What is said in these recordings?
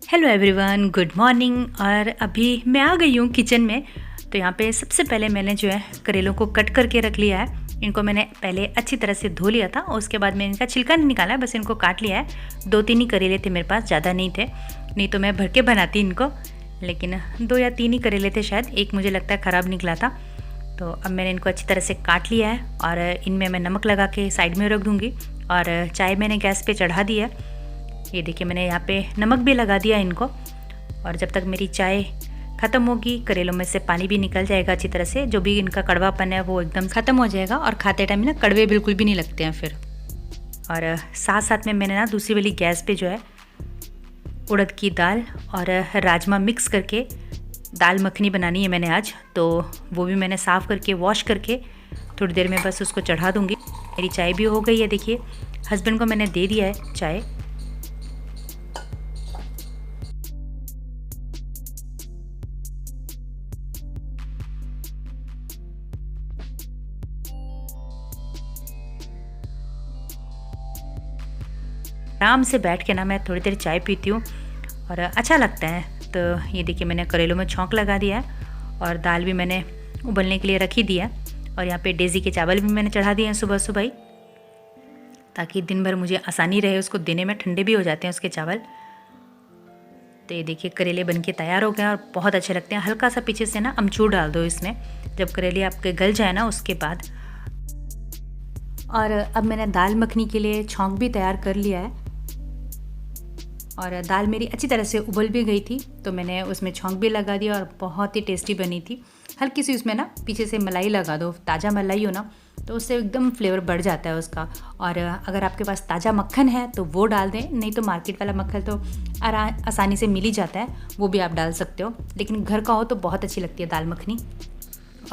Hello everyone, good morning. और अभी मैं आ गई हूँ किचन में। तो यहाँ पे सबसे पहले मैंने जो है करेलों को कट करके रख लिया है। इनको मैंने पहले अच्छी तरह से धो लिया था, उसके बाद मैंने इनका छिलका नहीं निकाला है, बस इनको काट लिया है। 2-3 ही करेले थे मेरे पास, ज़्यादा नहीं थे, नहीं तो मैं भर के बनाती इनको। लेकिन 2 या 3 ही करेले थे शायद, एक मुझे लगता है ख़राब निकला था। तो अब मैंने इनको अच्छी तरह से काट लिया है और इनमें मैं नमक लगा के साइड में रख दूँगी। और चाय मैंने गैस पे चढ़ा दी है। ये देखिए मैंने यहाँ पे नमक भी लगा दिया इनको। और जब तक मेरी चाय ख़त्म होगी, करेलों में से पानी भी निकल जाएगा अच्छी तरह से, जो भी इनका कड़वापन है वो एकदम ख़त्म हो जाएगा और खाते टाइम ना कड़वे बिल्कुल भी नहीं लगते हैं फिर। और साथ साथ में मैंने ना दूसरी वाली गैस पे जो है उड़द की दाल और राजमा मिक्स करके दाल मखनी बनानी है मैंने आज। तो वो भी मैंने साफ़ करके वॉश करके थोड़ी देर में बस उसको चढ़ा दूँगी। मेरी चाय भी हो गई है, देखिए हस्बैंड को मैंने दे दिया है चाय। आराम से बैठ के ना मैं थोड़ी देर चाय पीती हूँ और अच्छा लगता है। तो ये देखिए मैंने करेलों में छौंक लगा दिया है और दाल भी मैंने उबलने के लिए रखी दी है। और यहाँ पे डेज़ी के चावल भी मैंने चढ़ा दिए हैं सुबह सुबह ही, ताकि दिन भर मुझे आसानी रहे उसको देने में। ठंडे भी हो जाते हैं उसके चावल। तो ये देखिए करेले बन के तैयार हो गए और बहुत अच्छे लगते हैं। हल्का सा पीछे से ना अमचूर डाल दो इसमें, जब करेले आपके गल जाए ना उसके बाद। और अब मैंने दाल मखनी के लिए छौंक भी तैयार कर लिया है और दाल मेरी अच्छी तरह से उबल भी गई थी, तो मैंने उसमें छौंक भी लगा दिया और बहुत ही टेस्टी बनी थी। हल्की सी उसमें ना पीछे से मलाई लगा दो, ताज़ा मलाई हो ना तो उससे एकदम फ्लेवर बढ़ जाता है उसका। और अगर आपके पास ताज़ा मक्खन है तो वो डाल दें, नहीं तो मार्केट वाला मक्खन तो आसानी से मिल ही जाता है, वो भी आप डाल सकते हो। लेकिन घर का हो तो बहुत अच्छी लगती है दाल मखनी।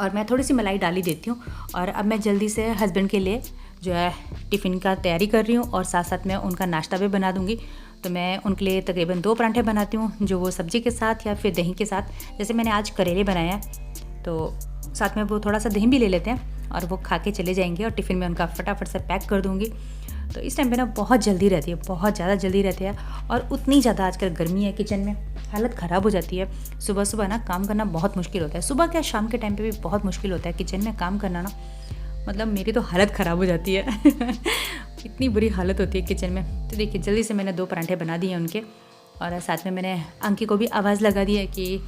और मैं थोड़ी सी मलाई डाल ही देती हूँ। और अब मैं जल्दी से हस्बैंड के लिए जो है टिफ़िन का तैयारी कर रही हूँ और साथ साथ मैं उनका नाश्ता भी बना दूँगी। तो मैं उनके लिए तकरीबन 2 पराठे बनाती हूँ, जो वो सब्ज़ी के साथ या फिर दही के साथ। जैसे मैंने आज करेले बनाए हैं तो साथ में वो थोड़ा सा दही भी ले लेते हैं और वो खा के चले जाएंगे और टिफ़िन में उनका फटाफट से पैक कर दूँगी। तो इस टाइम पे ना बहुत जल्दी रहती है, बहुत ज़्यादा जल्दी रहती है। और उतनी ज़्यादा आजकल गर्मी है, किचन में हालत ख़राब हो जाती है। सुबह सुबह ना काम करना बहुत मुश्किल होता है। सुबह क्या शाम के टाइम पे भी बहुत मुश्किल होता है किचन में काम करना ना, मतलब मेरी तो हालत ख़राब हो जाती है इतनी बुरी हालत होती है किचन में। तो देखिए जल्दी से मैंने 2 पराठे बना दिए उनके। और साथ में मैंने अंकी को भी आवाज़ लगा दी है कि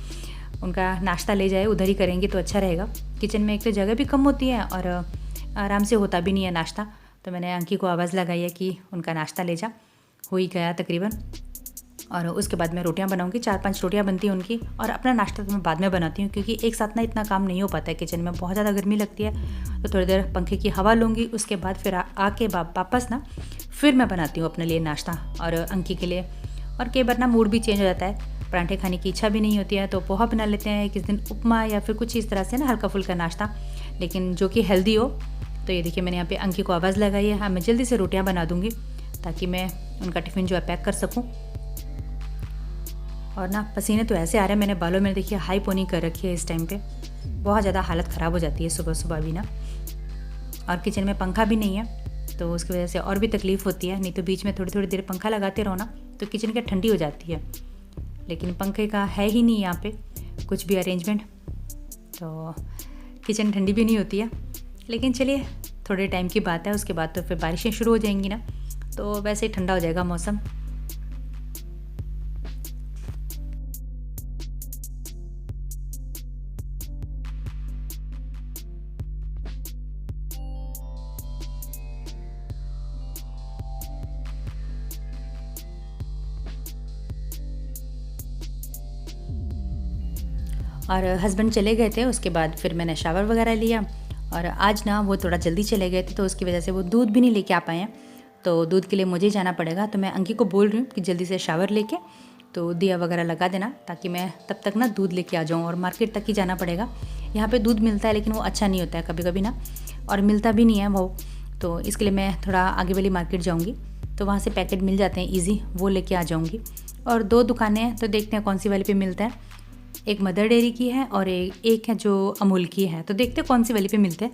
उनका नाश्ता ले जाए, उधर ही करेंगे तो अच्छा रहेगा। किचन में एक तो जगह भी कम होती है और आराम से होता भी नहीं है नाश्ता। तो मैंने अंकी को आवाज़ लगाई है कि उनका नाश्ता ले जा। हो ही गया तकरीबन। और उसके बाद मैं रोटियां बनाऊंगी, 4-5 रोटियां बनती हैं उनकी। और अपना नाश्ता तो मैं बाद में बनाती हूँ, क्योंकि एक साथ ना इतना काम नहीं हो पाता है किचन में, बहुत ज़्यादा गर्मी लगती है। तो थोड़ी देर पंखे की हवा लूँगी, उसके बाद फिर आके वापस ना फिर मैं बनाती हूँ अपने लिए नाश्ता और अंकी के लिए। और कई बार ना मूड भी चेंज हो जाता है, पराठे खाने की इच्छा भी नहीं होती है तो पोहा बना लेते हैं, किस दिन उपमा या फिर कुछ इस तरह से ना हल्का फुल्का नाश्ता, लेकिन जो कि हेल्दी हो। तो ये देखिए मैंने यहाँ पे अंकी को आवाज़ लगाई है। हाँ, मैं जल्दी से रोटियाँ बना दूँगी ताकि मैं उनका टिफ़िन जो है पैक कर सकूँ। और ना पसीने तो ऐसे आ रहे हैं, मैंने बालों में देखिए हाई पोनी कर रखी है इस टाइम पे। बहुत ज़्यादा हालत ख़राब हो जाती है सुबह सुबह भी ना। और किचन में पंखा भी नहीं है तो उसकी वजह से और भी तकलीफ़ होती है। नहीं तो बीच में थोड़ी थोड़ी देर पंखा लगाते रहो ना तो किचन क्या ठंडी हो जाती है। लेकिन पंखे का है ही नहीं यहाँ पे कुछ भी अरेंजमेंट, तो किचन ठंडी भी नहीं होती है। लेकिन चलिए थोड़े टाइम की बात है, उसके बाद तो फिर बारिशें शुरू हो जाएंगी ना, तो वैसे ही ठंडा हो जाएगा मौसम। और हस्बैंड चले गए थे, उसके बाद फिर मैंने शावर वगैरह लिया। और आज ना वो थोड़ा जल्दी चले गए थे तो उसकी वजह से वो दूध भी नहीं लेके आ पाए हैं। तो दूध के लिए मुझे ही जाना पड़ेगा। तो मैं अंकी को बोल रही हूँ कि जल्दी से शावर लेके तो दिया वगैरह लगा देना, ताकि मैं तब तक ना दूध लेके आ जाऊँ। और मार्केट तक ही जाना पड़ेगा। यहाँ पे दूध मिलता है लेकिन वो अच्छा नहीं होता है कभी कभी ना, और मिलता भी नहीं है वो। तो इसके लिए मैं थोड़ा आगे वाली मार्केट जाऊँगी, तो वहाँ से पैकेट मिल जाते हैं ईज़ी, वो लेके आ जाऊँगी। और 2 दुकानें हैं तो देखते हैं कौन सी वाली पे मिलता है। एक मदर डेयरी की है और एक है जो अमूल की है, तो देखते हैं कौन सी वाली पे मिलते हैं।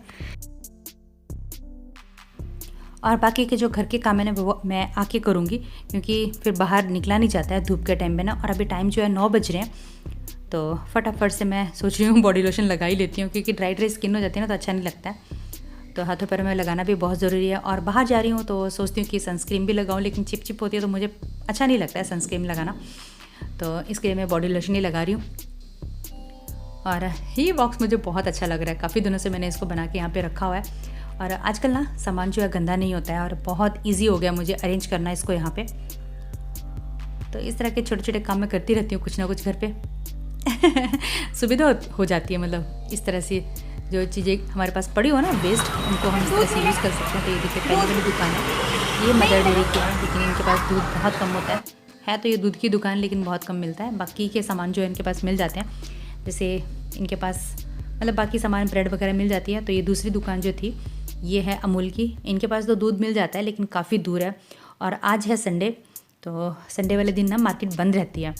और बाकी के जो घर के काम है ना वो मैं आके करूँगी, क्योंकि फिर बाहर निकला नहीं जाता है धूप के टाइम पे ना। और अभी टाइम जो है 9 बज रहे हैं, तो फटाफट से मैं सोच रही हूँ बॉडी लोशन लगा ही लेती हूँ, क्योंकि ड्राई ड्राई स्किन हो जाती है ना तो अच्छा नहीं लगता है। तो हाथों पैरों में लगाना भी बहुत ज़रूरी है। और बाहर जा रही हूँ तो सोचती हूँ कि सनस्क्रीन भी लगाऊँ, लेकिन चिप चिप होती है तो मुझे अच्छा नहीं लगता है सनस्क्रीन लगाना, तो इसके लिए मैं बॉडी लोशन ही लगा रही हूँ। और ये बॉक्स मुझे बहुत अच्छा लग रहा है, काफ़ी दिनों से मैंने इसको बना के यहाँ पे रखा हुआ है। और आजकल ना सामान जो है गंदा नहीं होता है और बहुत इजी हो गया मुझे अरेंज करना इसको यहाँ पे। तो इस तरह के छोटे छोटे काम मैं करती रहती हूँ कुछ ना कुछ घर पे। सुविधा हो जाती है, मतलब इस तरह से जो चीज़ें हमारे पास पड़ी हो ना वेस्ट, उनको हम इस तरह से यूज़ कर सकते हैं। तो ये देखिए पहली वाली दुकान है, ये मदर डेयरी की है, लेकिन इनके पास दूध बहुत कम होता है तो ये दूध की दुकान, लेकिन बहुत कम मिलता है। बाकी के सामान जो है इनके पास मिल जाते हैं, जैसे इनके पास मतलब बाकी सामान ब्रेड वगैरह मिल जाती है। तो ये दूसरी दुकान जो थी ये है अमूल की, इनके पास तो दूध मिल जाता है लेकिन काफ़ी दूर है। और आज है संडे, तो संडे वाले दिन ना मार्केट बंद रहती है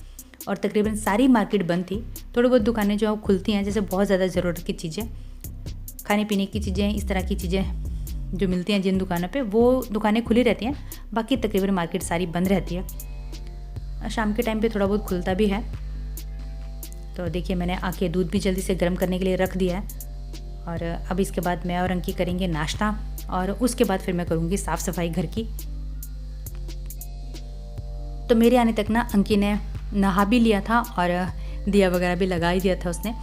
और तकरीबन सारी मार्केट बंद थी। थोड़ी बहुत दुकानें जो खुलती हैं, जैसे बहुत ज़्यादा ज़रूरत की चीज़ें, खाने पीने की चीज़ें, इस तरह की चीज़ें जो मिलती हैं जिन दुकानों पे, वो दुकानें खुली रहती हैं। बाकी तकरीबन मार्केट सारी बंद रहती है। शाम के टाइम पे थोड़ा बहुत खुलता भी है। तो देखिए मैंने आके दूध भी जल्दी से गर्म करने के लिए रख दिया है। और अब इसके बाद मैं और अंकी करेंगे नाश्ता, और उसके बाद फिर मैं करूँगी साफ़ सफाई घर की। तो मेरे आने तक ना अंकी ने नहा भी लिया था और दिया वगैरह भी लगा ही दिया था उसने।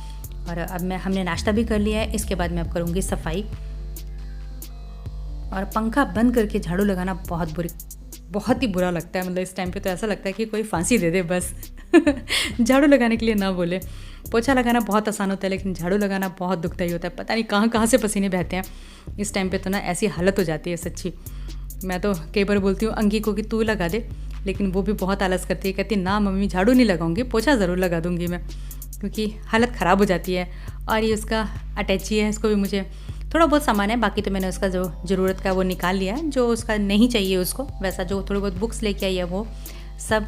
और अब हमने नाश्ता भी कर लिया है। इसके बाद मैं अब करूँगी सफाई। और पंखा बंद करके झाड़ू लगाना बहुत ही बुरा लगता है। मतलब इस टाइम पे तो ऐसा लगता है कि कोई फांसी दे दे बस। झाड़ू लगाने के लिए ना बोले। पोछा लगाना बहुत आसान होता है, लेकिन झाड़ू लगाना बहुत दुखदाई होता है। पता नहीं कहाँ कहाँ से पसीने बहते हैं इस टाइम पे, तो ना ऐसी हालत हो जाती है सच्ची। मैं तो कई बार बोलती हूँ अंकी को कि तू लगा दे, लेकिन वो भी बहुत आलस करती है, कहती ना मम्मी झाड़ू नहीं लगाऊंगी, पोछा ज़रूर लगा दूंगी मैं, क्योंकि हालत ख़राब हो जाती है। और ये उसका अटैची है, इसको भी मुझे थोड़ा बहुत सामान है, बाकी तो मैंने उसका जो ज़रूरत का वो निकाल लिया है, जो उसका नहीं चाहिए उसको, वैसा जो थोड़ी बहुत बुक्स लेके आई है वो सब।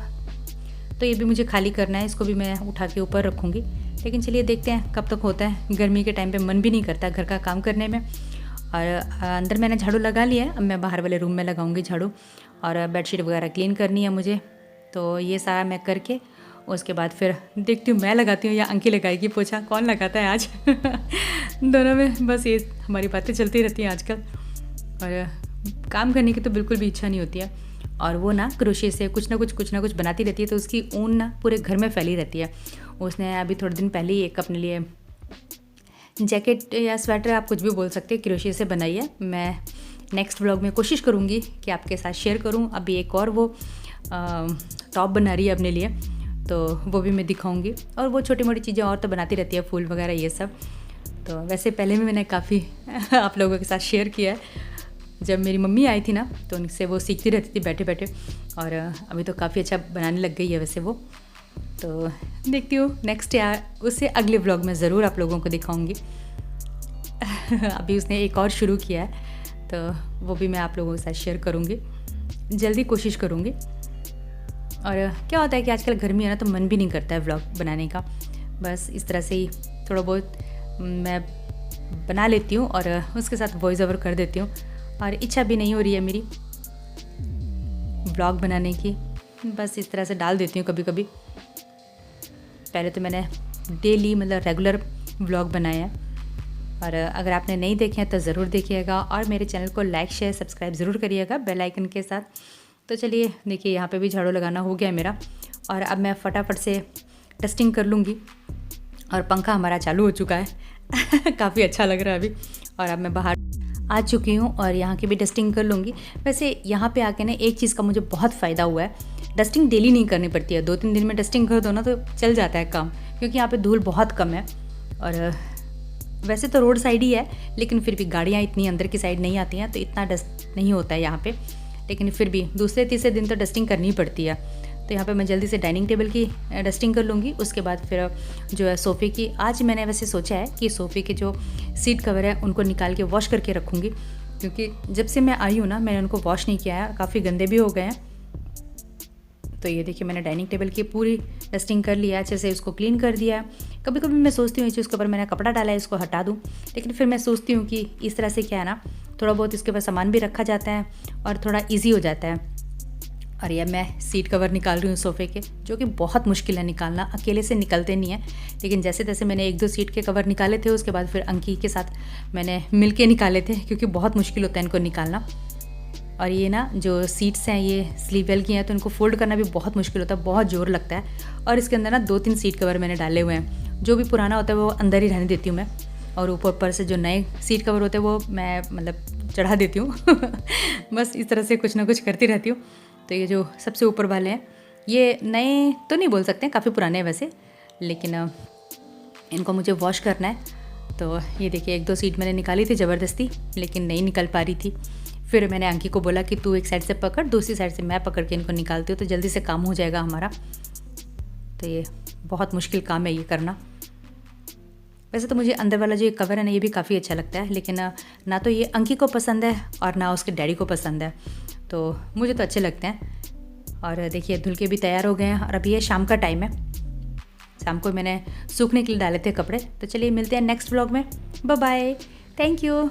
तो ये भी मुझे खाली करना है, इसको भी मैं उठा के ऊपर रखूँगी। लेकिन चलिए देखते हैं कब तक होता है। गर्मी के टाइम पे मन भी नहीं करता घर का काम करने में। और अंदर मैंने झाड़ू लगा लिया है, अब मैं बाहर वाले रूम में लगाऊंगी झाड़ू। और बेडशीट वगैरह क्लीन करनी है मुझे, तो ये सारा मैं करके उसके बाद फिर देखती हूँ मैं लगाती हूँ या अंकी लगाएगी पोछा, कौन लगाता है आज। दोनों में बस ये हमारी बातें चलती रहती हैं आजकल। और काम करने की तो बिल्कुल भी इच्छा नहीं होती है। और वो ना क्रोशे से कुछ ना कुछ बनाती रहती है, तो उसकी ऊन ना पूरे घर में फैली रहती है। उसने अभी थोड़े दिन पहले ही एक अपने लिए जैकेट या स्वेटर, आप कुछ भी बोल सकते हैं, क्रोशे से बनाई है। मैं नेक्स्ट व्लॉग में कोशिश करूँगी कि आपके साथ शेयर करूँ। अभी एक और वो टॉप बना रही है अपने लिए, तो वो भी मैं दिखाऊंगी। और वो छोटी मोटी चीज़ें और तो बनाती रहती है, फूल वगैरह ये सब। तो वैसे पहले भी मैंने काफ़ी आप लोगों के साथ शेयर किया है। जब मेरी मम्मी आई थी ना, तो उनसे वो सीखती रहती थी बैठे बैठे, और अभी तो काफ़ी अच्छा बनाने लग गई है वैसे वो। तो देखती हूँ नेक्स्ट या उससे अगले व्लॉग में ज़रूर आप लोगों को दिखाऊंगी। अभी उसने एक और शुरू किया है, तो वो भी मैं आप लोगों के साथ शेयर करूँगी, जल्दी कोशिश करूँगी। और क्या होता है कि आजकल गर्मी है ना, तो मन भी नहीं करता है व्लॉग बनाने का। बस इस तरह से ही थोड़ा बहुत मैं बना लेती हूँ और उसके साथ वॉइस ओवर कर देती हूँ। और इच्छा भी नहीं हो रही है मेरी व्लॉग बनाने की, बस इस तरह से डाल देती हूँ कभी कभी। पहले तो मैंने डेली मतलब रेगुलर व्लॉग बनाए हैं, और अगर आपने नहीं देखे हैं तो ज़रूर देखिएगा। और मेरे चैनल को लाइक शेयर सब्सक्राइब ज़रूर करिएगा बेल आइकन के साथ। तो चलिए देखिए यहाँ पे भी झाड़ू लगाना हो गया मेरा, और अब मैं फटाफट से डस्टिंग कर लूँगी। और पंखा हमारा चालू हो चुका है। काफ़ी अच्छा लग रहा है अभी। और अब मैं बाहर आ चुकी हूँ और यहाँ की भी डस्टिंग कर लूँगी। वैसे यहाँ पे आके ना एक चीज़ का मुझे बहुत फ़ायदा हुआ है, डस्टिंग डेली नहीं करनी पड़ती है। 2-3 दिन में डस्टिंग कर दो ना तो चल जाता है काम, क्योंकि यहाँ पे धूल बहुत कम है। और वैसे तो रोड साइड ही है, लेकिन फिर भी गाड़ियाँ इतनी अंदर की साइड नहीं आती हैं, तो इतना डस्ट नहीं होता है यहाँ पे। लेकिन फिर भी दूसरे तीसरे दिन तो डस्टिंग करनी ही पड़ती है। तो यहाँ पे मैं जल्दी से डाइनिंग टेबल की डस्टिंग कर लूँगी। उसके बाद फिर जो है सोफ़े की, आज मैंने वैसे सोचा है कि सोफ़े के जो सीट कवर है उनको निकाल के वॉश करके रखूँगी, क्योंकि जब से मैं आई हूँ ना मैंने उनको वॉश नहीं किया है, काफ़ी गंदे भी हो गए हैं। तो ये देखिए मैंने डाइनिंग टेबल की पूरी डस्टिंग कर लिया है, अच्छे से उसको क्लीन कर दिया है। कभी कभी मैं सोचती हूँ इसके ऊपर मैंने कपड़ा डाला है इसको हटा दूँ, लेकिन फिर मैं सोचती हूँ कि इस तरह से क्या है ना, थोड़ा बहुत इसके ऊपर सामान भी रखा जाता है और थोड़ा ईजी हो जाता है। और ये मैं सीट कवर निकाल रही हूँ सोफ़े के, जो कि बहुत मुश्किल है निकालना, अकेले से निकलते नहीं है। लेकिन जैसे तैसे मैंने 1-2 सीट के कवर निकाले थे, उसके बाद फिर अंकी के साथ मैंने मिल के निकाले थे, क्योंकि बहुत मुश्किल होता है इनको निकालना। और ये ना जो सीट्स हैं ये स्लीव वेल की हैं, तो इनको फ़ोल्ड करना भी बहुत मुश्किल होता है, बहुत ज़ोर लगता है। और इसके अंदर ना 2-3 सीट कवर मैंने डाले हुए हैं, जो भी पुराना होता है वो अंदर ही रहने देती हूँ मैं, और ऊपर से जो नए सीट कवर होते हैं वो मैं मतलब चढ़ा देती हूँ बस इस तरह से कुछ ना कुछ करती रहती हूँ। तो ये जो सबसे ऊपर वाले हैं ये नए तो नहीं बोल सकते हैं, काफ़ी पुराने हैं वैसे, लेकिन इनको मुझे वॉश करना है। तो ये देखिए 1-2 सीट मैंने निकाली थी ज़बरदस्ती, लेकिन नहीं निकल पा रही थी। फिर मैंने अंकी को बोला कि तू एक साइड से पकड़, दूसरी साइड से मैं पकड़ के इनको निकालती हूँ, तो जल्दी से काम हो जाएगा हमारा। तो ये बहुत मुश्किल काम है ये करना। वैसे तो मुझे अंदर वाला जो ये कवर है ना ये भी काफ़ी अच्छा लगता है, लेकिन ना तो ये अंकी को पसंद है और ना उसके डैडी को पसंद है, तो मुझे तो अच्छे लगते हैं। और देखिए धुल के भी तैयार हो गए हैं, और अभी ये शाम का टाइम है, शाम को मैंने सूखने के लिए डाले थे कपड़े। तो चलिए मिलते हैं नेक्स्ट व्लॉग में, बाय बाय, थैंक यू।